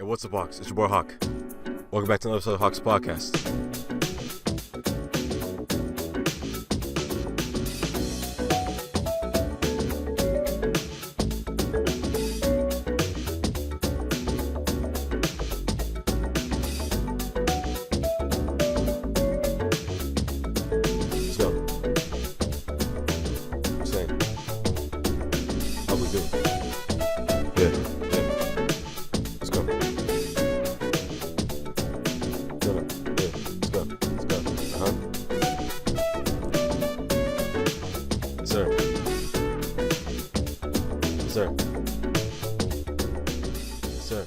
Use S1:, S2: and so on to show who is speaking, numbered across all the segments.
S1: What's up, Hawks? It's your boy Hawk. Welcome back to another episode of Hawk's Podcast. Let's go. Same. How we doing? Yeah. Let's go. Sir.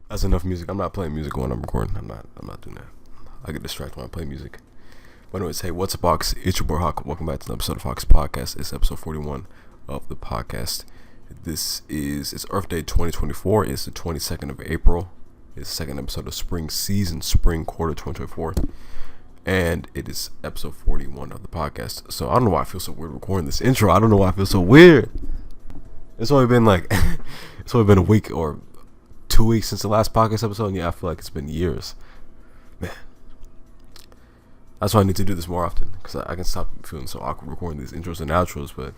S1: That's enough music. I'm not playing music when I'm recording. I'm not doing that. I get distracted when I play music. But anyways, hey, what's up, Hawks? It's your boy Hawk. Welcome back to an episode of Hawk's Podcast. It's episode 41 of the podcast. It's Earth Day 2024. It's the 22nd of April. It's the second episode of spring season, spring quarter 2024. And it is episode 41 of the podcast. So I don't know why I feel so weird recording this intro. I don't know why I feel so weird. It's only been a week or 2 weeks since the last podcast episode. And yeah, I feel like it's been years. Man. That's why I need to do this more often, because I can stop feeling so awkward recording these intros and outros. But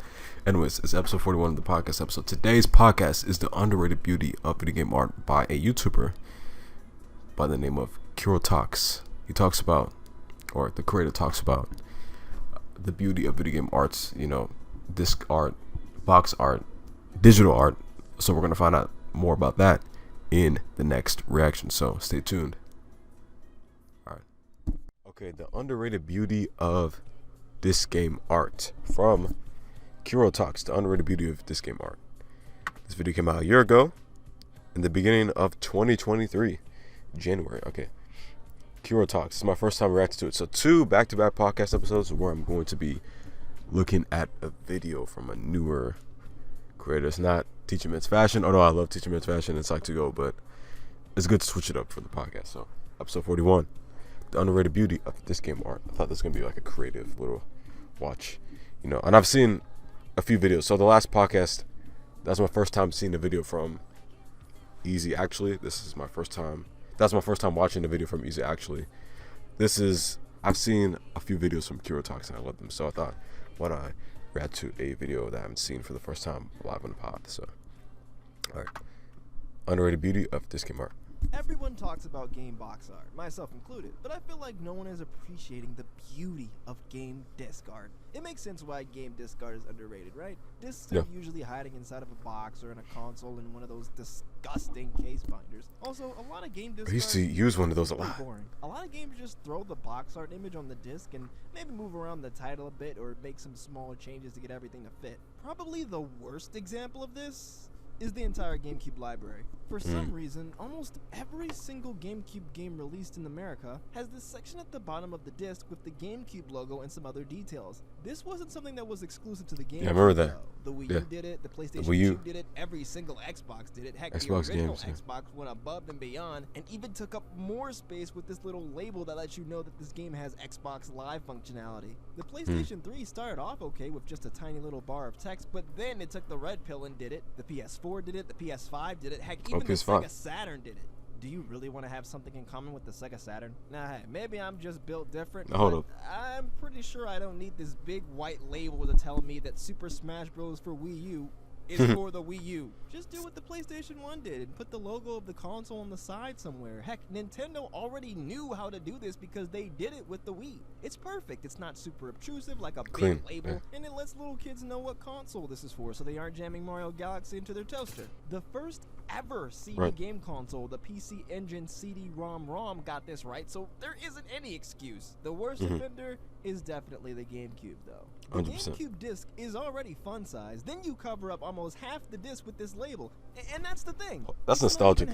S1: anyways, it's episode 41 of the podcast episode. Today's podcast is the underrated beauty of video game art by a YouTuber by the name of Kiro Talks. He talks about, or the creator talks about, the beauty of video game arts, disc art, box art, digital art. So we're going to find out more about that in the next reaction. So stay tuned. Okay, the underrated beauty of this game art from Kiro Talks, the underrated beauty of this game art. This video came out a year ago, in the beginning of 2023, January. Okay, Kiro Talks. This is my first time reacting to it. So 2 back-to-back podcast episodes where I'm going to be looking at a video from a newer creator. It's not teaching men's fashion, although I love teaching men's fashion. It's like to go, but it's good to switch it up for the podcast. So episode 41. The underrated beauty of this game art. I thought this was going to be like a creative little watch, and I've seen a few videos. So the last podcast, that's my first time seeing a video from Easy Actually. That's my first time watching a video from Easy Actually. I've seen a few videos from Kiro Talks and I love them. So I thought, why don't I react to a video that I haven't seen for the first time live on the pod. So, all right. Underrated beauty of this game art.
S2: Everyone talks about game box art, myself included, but I feel like no one is appreciating the beauty of game disc art. It makes sense why game disc art is underrated, right? Discs are usually hiding inside of a box or in a console in one of those disgusting case binders. Also, a lot of game disc art,
S1: I used to use one of those a lot.
S2: Boring. A lot of games just throw the box art image on the disc and maybe move around the title a bit or make some small changes to get everything to fit. Probably the worst example of this is the entire GameCube library. For some reason, almost every single GameCube game released in America has this section at the bottom of the disc with the GameCube logo and some other details. This wasn't something that was exclusive to the GameCube.
S1: Yeah, I remember that.
S2: The Wii U did it, the PlayStation 2 did it, every single Xbox did it. Heck,
S1: Xbox
S2: the original
S1: games,
S2: Xbox went above and beyond and even took up more space with this little label that lets you know that this game has Xbox Live functionality. The PlayStation 3 started off okay with just a tiny little bar of text, but then it took the red pill and did it. The PS4 did it, the PS5 did it, heck, even the Sega Saturn did it. Do you really want to have something in common with the Sega Saturn? Nah, hey, maybe I'm just built different.
S1: Hold up.
S2: I'm pretty sure I don't need this big white label to tell me that Super Smash Bros. For Wii U is for the Wii U. Just do what the PlayStation 1 did and put the logo of the console on the side somewhere. Heck, Nintendo already knew how to do this because they did it with the Wii. It's perfect. It's not super obtrusive like a big label, and it lets little kids know what console this is for so they aren't jamming Mario Galaxy into their toaster. The first ever CD game console, the PC Engine CD-ROM got this right, so there isn't any excuse. The worst offender is definitely the GameCube, though. The
S1: 100%.
S2: GameCube disc is already fun size. Then you cover up almost half the disc with this label, and that's the thing.
S1: That's nostalgic.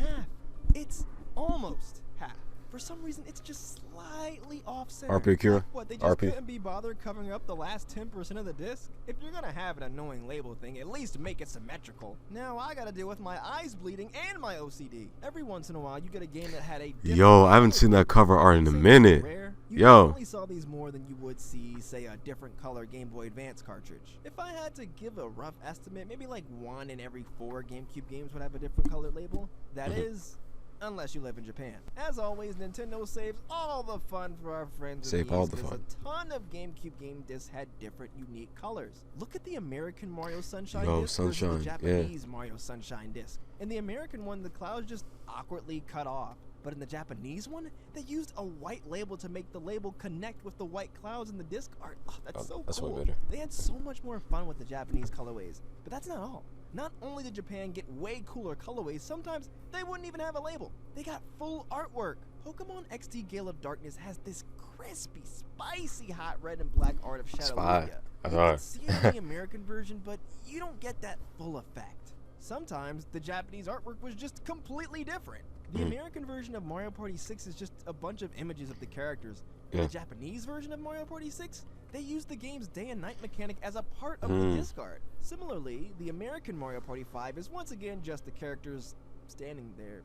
S2: It's almost half. For some reason, it's just slightly off-center.
S1: RP Kiro?
S2: What, they just
S1: RP?
S2: couldn't be bothered covering up the last 10% of the disc? If you're gonna have an annoying label thing, at least make it symmetrical. Now I gotta deal with my eyes bleeding and my OCD. Every once in a while, you get a game that had a
S1: Yo, I haven't seen that cover art in a minute.
S2: Rare, you
S1: Yo.
S2: definitely saw these more than you would see, say, a different color Game Boy Advance cartridge. If I had to give a rough estimate, maybe like 1 in every 4 GameCube games would have a different colored label. That is, unless you live in Japan. As always, Nintendo saves all the fun for our friends in
S1: Save
S2: the
S1: all
S2: East,
S1: the
S2: 'cause
S1: fun.
S2: a ton of GameCube game discs had different unique colors. Look at the American Mario Sunshine
S1: Yo,
S2: disc versus
S1: Sunshine,
S2: the
S1: yeah.
S2: Japanese Mario Sunshine disc. In the American one, the clouds just awkwardly cut off. But in the Japanese one, they used a white label to make the label connect with the white clouds in the disc art. Oh, that's so
S1: that's way
S2: cool.
S1: better.
S2: They had so much more fun with the Japanese colorways. But that's not all. Not only did Japan get way cooler colorways, sometimes they wouldn't even have a label. They got full artwork. Pokemon XD Gale of Darkness has this crispy, spicy hot red and black art of
S1: That's
S2: Shadowluvia.
S1: fire. That's
S2: You
S1: hard.
S2: can see it in the American version, but you don't get that full effect. Sometimes the Japanese artwork was just completely different. The American version of Mario Party 6 is just a bunch of images of the characters. In the Japanese version of Mario Party 6, they used the game's day and night mechanic as a part of the disc art. Similarly, the American Mario Party 5 is once again just the characters standing there.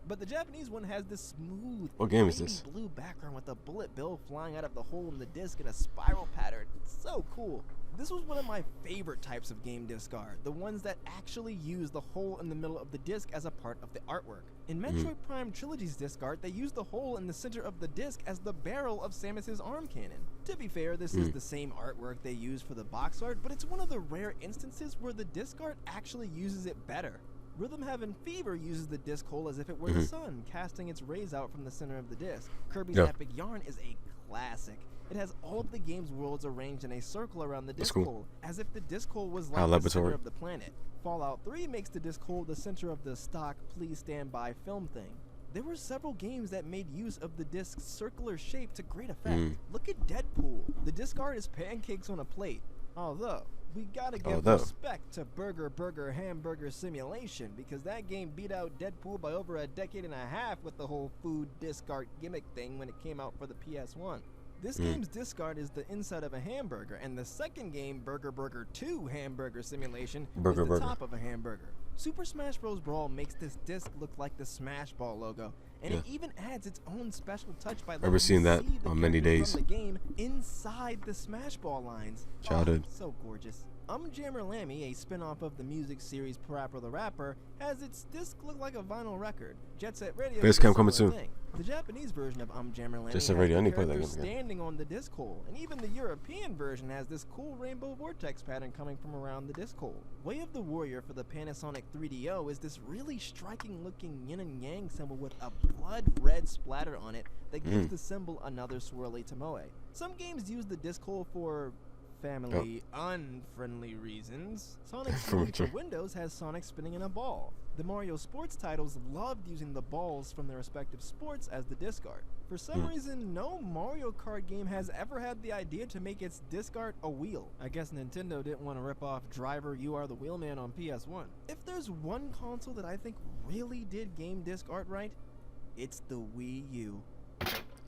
S2: But the Japanese one has this smooth,
S1: What game is
S2: baby
S1: this?
S2: blue background with a bullet bill flying out of the hole in the disc in a spiral pattern. It's so cool. This was one of my favorite types of game disc art, the ones that actually use the hole in the middle of the disc as a part of the artwork. In Metroid Prime Trilogy's disc art, they use the hole in the center of the disc as the barrel of Samus's arm cannon. To be fair, this is the same artwork they use for the box art, but it's one of the rare instances where the disc art actually uses it better. Rhythm Heaven Fever uses the disc hole as if it were the sun, casting its rays out from the center of the disc. Kirby's Epic Yarn is a classic. It has all of the game's worlds arranged in a circle around the disc hole, as if the disc hole was like the center of the planet. Fallout 3 makes the disc hole the center of the stock Please Stand By film thing. There were several games that made use of the disc's circular shape to great effect. Look at Deadpool. The disc art is pancakes on a plate. Although, we gotta give respect to Burger Hamburger Simulation, because that game beat out Deadpool by over a decade and a half with the whole food disc art gimmick thing when it came out for the PS1. This game's disc art is the inside of a hamburger, and the second game, Burger 2 Hamburger Simulation, is the top of a hamburger. Super Smash Bros. Brawl makes this disc look like the Smash Ball logo, and it even adds its own special touch by letting you see the characters from the game inside the Smash Ball lines.
S1: Childhood.
S2: So gorgeous. Jammer Lammy, a spin-off of the music series Parappa the Rapper, has its disc look like a vinyl record. Jet Set Radio is a
S1: coming
S2: similar
S1: soon.
S2: thing. The Japanese version of Jammer Lammy
S1: Jet
S2: has
S1: Set Radio, I
S2: the
S1: need to play that
S2: characters
S1: game again.
S2: standing on the disc hole, and even the European version has this cool rainbow vortex pattern coming from around the disc hole. Way of the Warrior for the Panasonic 3DO is this really striking looking yin and yang symbol with a blood red splatter on it that gives the symbol another swirly tomoe. Some games use the disc hole for family unfriendly reasons. Sonic 3D for Windows has Sonic spinning in a ball. The Mario sports titles loved using the balls from their respective sports as the disc art. For some reason, no Mario Kart game has ever had the idea to make its disc art a wheel. I guess Nintendo didn't want to rip off Driver You Are the Wheelman on PS1. If there's one console that I think really did game disc art right, it's the Wii U.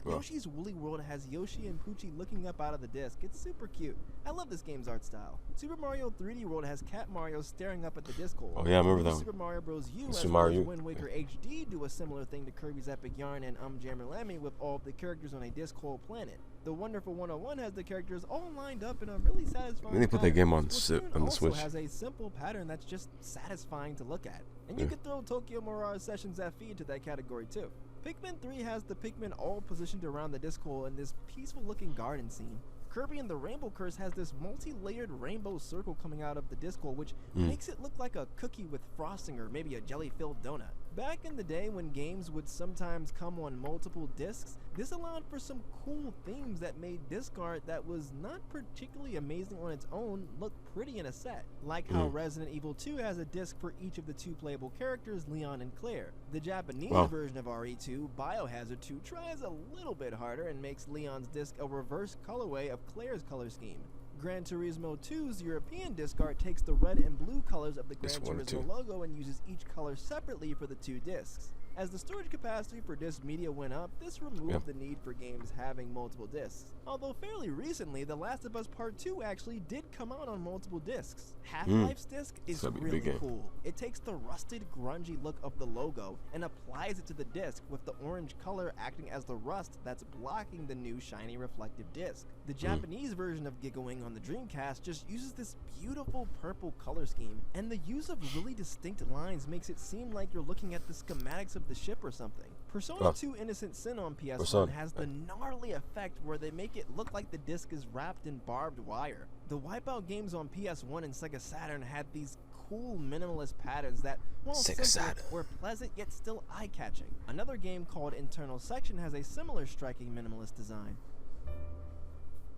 S2: Yoshi's Woolly World has Yoshi and Poochie looking up out of the disc. It's super cute. I love this game's art style. Super Mario 3D World has Cat Mario staring up at the disc hole.
S1: Oh yeah, I remember that one.
S2: Super Mario Bros. U
S1: Super
S2: as
S1: Mario.
S2: Wind Waker HD do a similar thing to Kirby's Epic Yarn and Jammer Lammy with all of the characters on a disc hole planet. The Wonderful 101 has the characters all lined up in a really satisfying
S1: Then they put that game on
S2: Splatoon
S1: the Switch.
S2: also has a simple pattern that's just satisfying to look at. And you could throw Tokyo Mirage Sessions FE into that category too. Pikmin 3 has the Pikmin all positioned around the disc hole in this peaceful looking garden scene. Kirby and the Rainbow Curse has this multi-layered rainbow circle coming out of the disc hole, which makes it look like a cookie with frosting or maybe a jelly-filled donut. Back in the day when games would sometimes come on multiple discs, this allowed for some cool themes that made disc art that was not particularly amazing on its own look pretty in a set. Like how Resident Evil 2 has a disc for each of the two playable characters, Leon and Claire. The Japanese version of RE2, Biohazard 2, tries a little bit harder and makes Leon's disc a reverse colorway of Claire's color scheme. Gran Turismo 2's European disc art takes the red and blue colors of the Gran Turismo logo and uses each color separately for the two discs. As the storage capacity for disc media went up, this removed the need for games having multiple discs. Although fairly recently, The Last of Us Part 2 actually did come out on multiple discs. Half-Life's disc is really cool. It takes the rusted, grungy look of the logo and applies it to the disc, with the orange color acting as the rust that's blocking the new shiny reflective disc. The Japanese version of Gigawing on the Dreamcast just uses this beautiful purple color scheme, and the use of really distinct lines makes it seem like you're looking at the schematics of the ship or something. Persona 2 Innocent Sin on PS1 has the gnarly effect where they make it look like the disc is wrapped in barbed wire. The Wipeout games on PS1 and Sega Saturn had these cool minimalist patterns that, while simple, were pleasant yet still eye-catching. Another game called Internal Section has a similar striking minimalist design.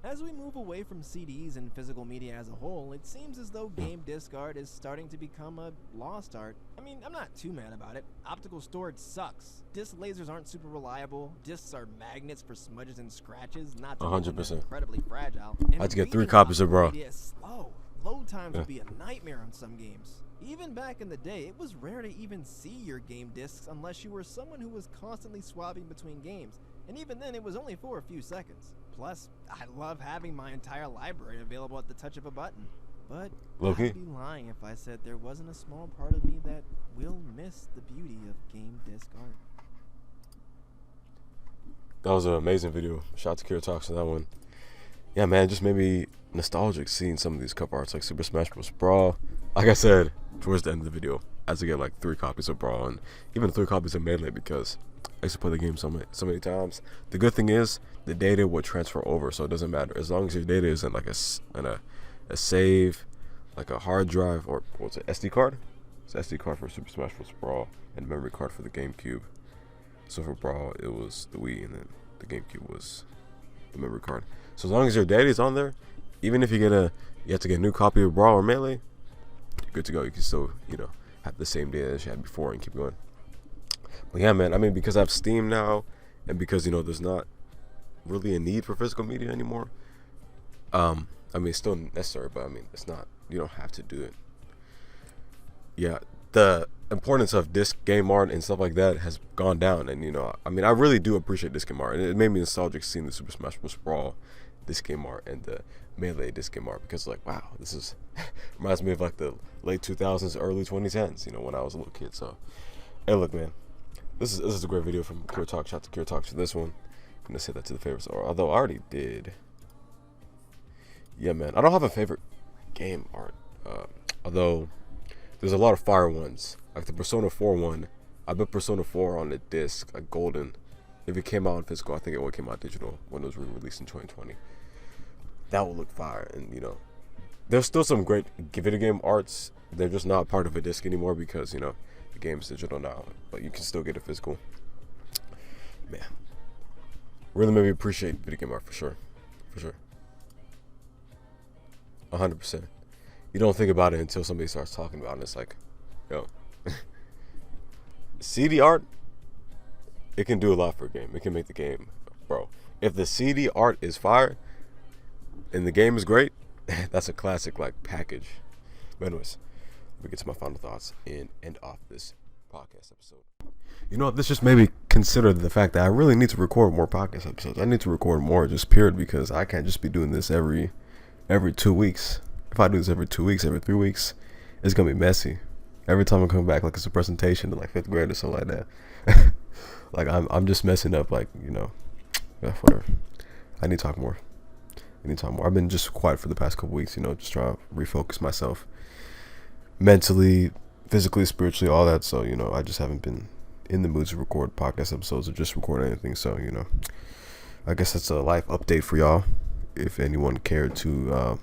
S2: As we move away from CDs and physical media as a whole, it seems as though game disc art is starting to become a lost art. I mean, I'm not too mad about it. Optical storage sucks. Disc lasers aren't super reliable. Discs are magnets for smudges and scratches, not to 100%. Incredibly fragile. And I had to get 3 copies of Raw. Slow. Load times would be a nightmare on some games. Even back in the day, it was rare to even see your game discs unless you were someone who was constantly swapping between games. And even then, it was only for a few seconds. Plus, I love having my entire library available at the touch of a button. But I'd be lying if I said there wasn't a small part of me that will miss the beauty of game disc art.
S1: That was an amazing video. Shout out to Kiro Talks on that one. Yeah, man, just made me nostalgic seeing some of these cover arts like Super Smash Bros. Brawl. Like I said, towards the end of the video, I had to get like 3 copies of Brawl and even 3 copies of Melee because I used to play the game so many times. The good thing is the data will transfer over, so it doesn't matter as long as your data is in like a save, like a hard drive, or what's it, SD card? It's an SD card for Super Smash Bros. Brawl and a memory card for the GameCube. So for Brawl, it was the Wii, and then the GameCube was the memory card. So as long as your data is on there, even if you have to get a new copy of Brawl or Melee, you're good to go. You can still, have the same data as you had before and keep going. But yeah, man, I mean, because I have Steam now, and because, there's not really a need for physical media anymore, I mean, it's still necessary, but I mean, it's not, you don't have to do it. Yeah, the importance of disc game art and stuff like that has gone down, and, I mean, I really do appreciate disc game art, and it made me nostalgic seeing the Super Smash Bros. Brawl disc game art and the Melee disc game art, because, like, wow, this is, reminds me of, like, the late 2000s, early 2010s, when I was a little kid, so, hey, look, man. This is a great video from Kiro Talks. Shout out to Kiro Talks for this one. I'm gonna say that to the favorites, although I already did. Yeah, man, I don't have a favorite game art. Although there's a lot of fire ones, like the Persona 4 one. I bet Persona 4 on the disc, like golden. If it came out in physical, I think it would came out digital when it was re-released in 2020. That would look fire, and there's still some great video game arts. They're just not part of a disc anymore because the game's digital now, but you can still get it physical. Man, really made me appreciate video game art for sure. 100%. You don't think about it until somebody starts talking about it, and it's like, yo, CD art, it can do a lot for a game. It can make the game, bro. If the CD art is fire and the game is great, that's a classic like package. But anyways, we get to my final thoughts and end off this podcast episode. This just made me consider the fact that I really need to record more podcast episodes. I need to record more, just period, because I can't just be doing this every 2 weeks. If I do this every 2 weeks, every 3 weeks, it's gonna be messy. Every time I come back, like it's a presentation to like 5th grade or something like that. Like I'm just messing up, like yeah, whatever. I need to talk more. I've been just quiet for the past couple weeks, just trying to refocus myself. Mentally, physically, spiritually, all that. So, I just haven't been in the mood to record podcast episodes or just record anything. So, I guess that's a life update for y'all. If anyone cared to,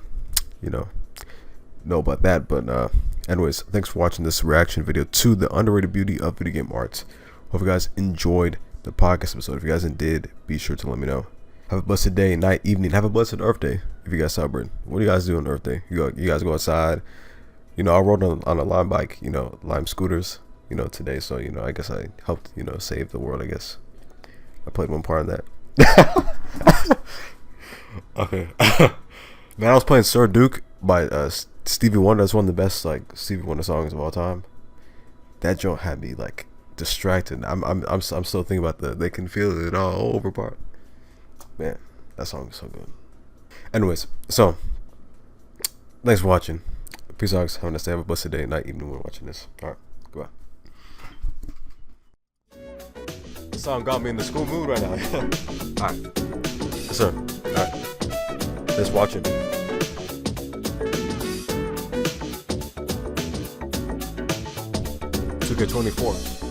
S1: know about that. But, anyways, thanks for watching this reaction video to the underrated beauty of video game art. Hope you guys enjoyed the podcast episode. If you guys did, be sure to let me know. Have a blessed day, night, evening. Have a blessed Earth Day if you guys celebrate. What do you guys do on Earth Day? You guys go outside. I rode on a Lime bike, Lime scooters, today. So, I guess I helped, save the world, I guess. I played one part in that. Okay. Man, I was playing Sir Duke by Stevie Wonder. That's one of the best, Stevie Wonder songs of all time. That joint had me, distracted. I'm still thinking about they can feel it all over part. Man, that song is so good. Anyways, so thanks for watching. Peace out. Have a nice day. Have a blessed day, night, evening when watching this. All right, goodbye. The song got me in the school mood right now. All right, yes, sir. All right, thanks for watching. 2K24.